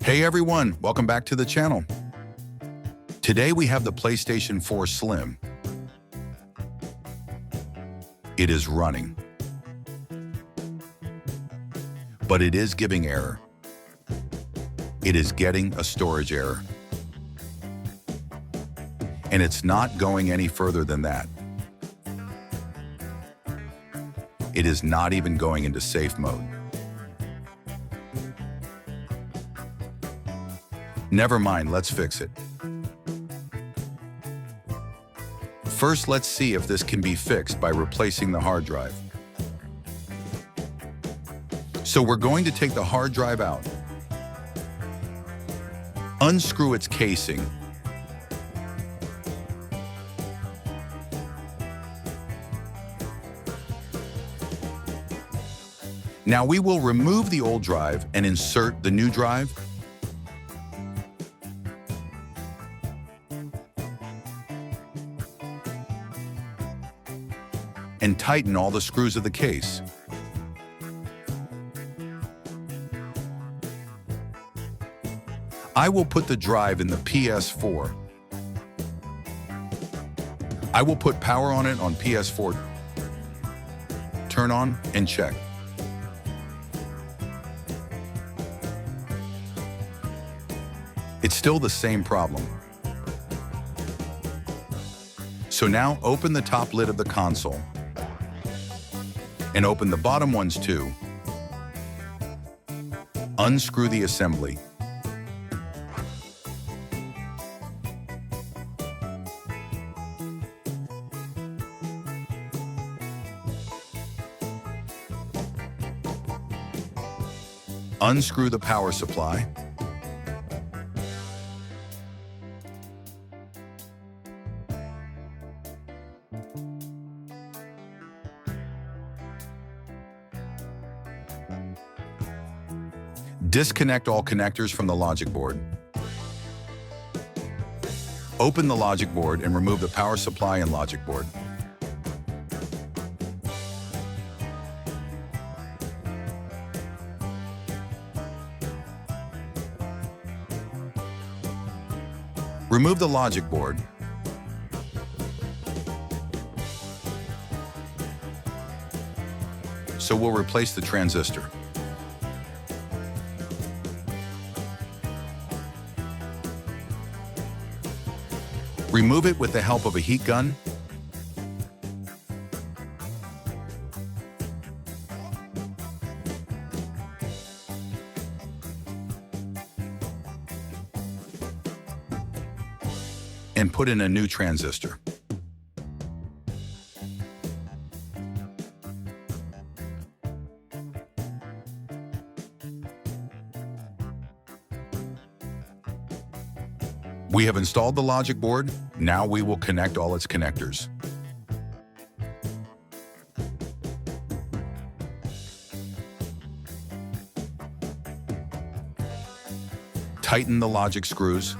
Hey everyone, welcome back to the channel. Today we have the PlayStation 4 Slim. It is running, but it is giving error. It is getting a storage error. And it's not going any further than that. It is not even going into safe mode. Never mind, let's fix it. First, let's see if this can be fixed by replacing the hard drive. So we're going to take the hard drive out, unscrew its casing, now we will remove the old drive and insert the new drive. And tighten all the screws of the case. I will put the drive in the PS4. I will put power on it on PS4. Turn on and check. It's still the same problem. So now open the top lid of the console and open the bottom ones too. Unscrew the assembly. Unscrew the power supply. Disconnect all connectors from the logic board. Open the logic board and remove the power supply and logic board. Remove the logic board. So we'll replace the transistor. Remove it with the help of a heat gun. And put in a new transistor. We have installed the logic board. Now we will connect all its connectors. Tighten the logic screws.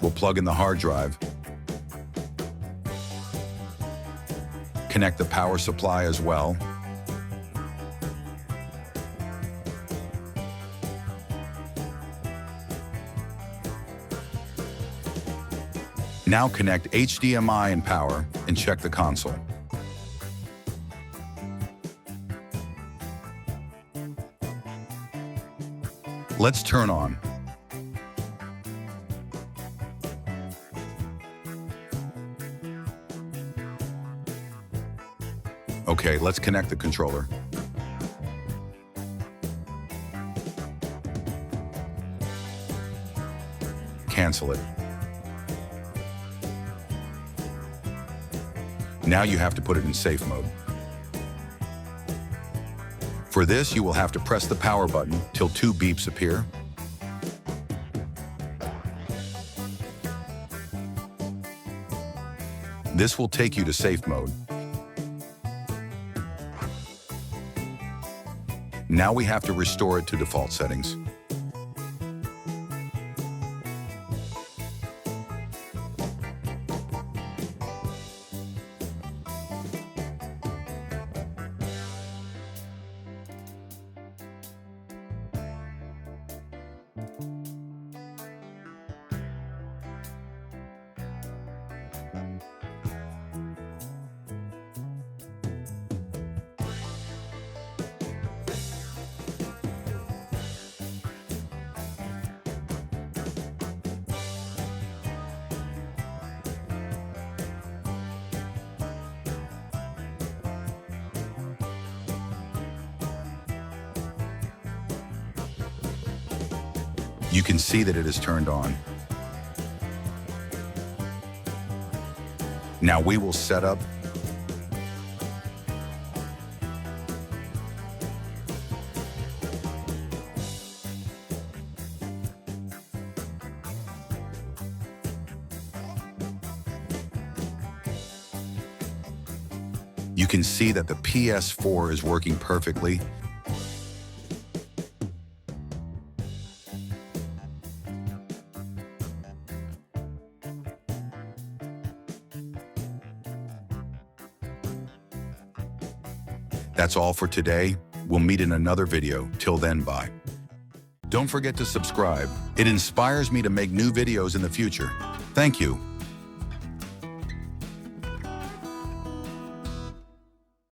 We'll plug in the hard drive. Connect the power supply as well. Now connect HDMI and power and check the console. Let's turn on. Okay, let's connect the controller. Cancel it. Now you have to put it in safe mode. For this, you will have to press the power button till 2 beeps appear. This will take you to safe mode. Now we have to restore it to default settings. You can see that it is turned on. Now we will set up You can see that the PS4 is working perfectly. That's all for today. We'll meet in another video. Till then, bye. Don't forget to subscribe. It inspires me to make new videos in the future. Thank you.